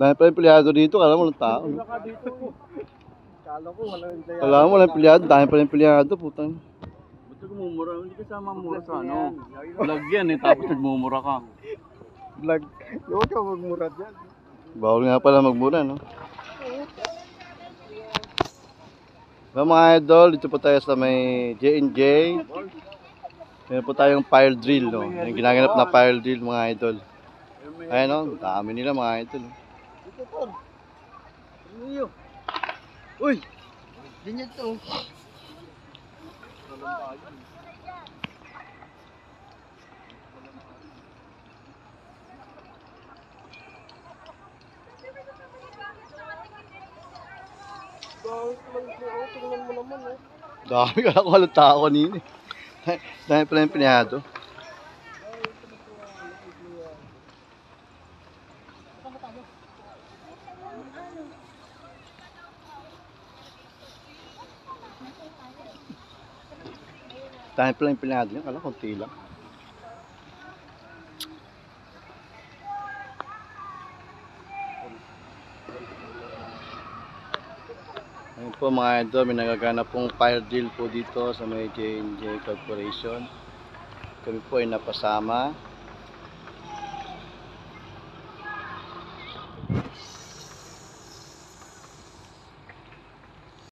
Dahil pa yung pilyado dito, kala mo walang tao. No? Kala ko walang empleyado. Kala mo walang pilyado, dahil pa yung pilyado, putang. Ba't nagmumura? Hindi ka sama mura sa ano. Vlog yan eh, tapos nagmumura ka. Vlog. Huwag ka magmura dyan. Bawal nga pala magmura, no? So, mga idol, dito po tayo sa may J&J. Meron po tayong fire drill, no? Yung ginaganap na fire drill, mga idol. Ayan, no? Dami nila, mga idol. Dito po. Ano yun? Uy! Ganyan to. Tingnan mo naman eh. Dami ka lang walang tao kanina. Dami pala yung pilyado. Dahil pala yung pilyado niya, kala konti lang. Ayun po mga idol, may nagaganap pong fire drill po dito sa may J&J Corporation. Kami po ay napasama.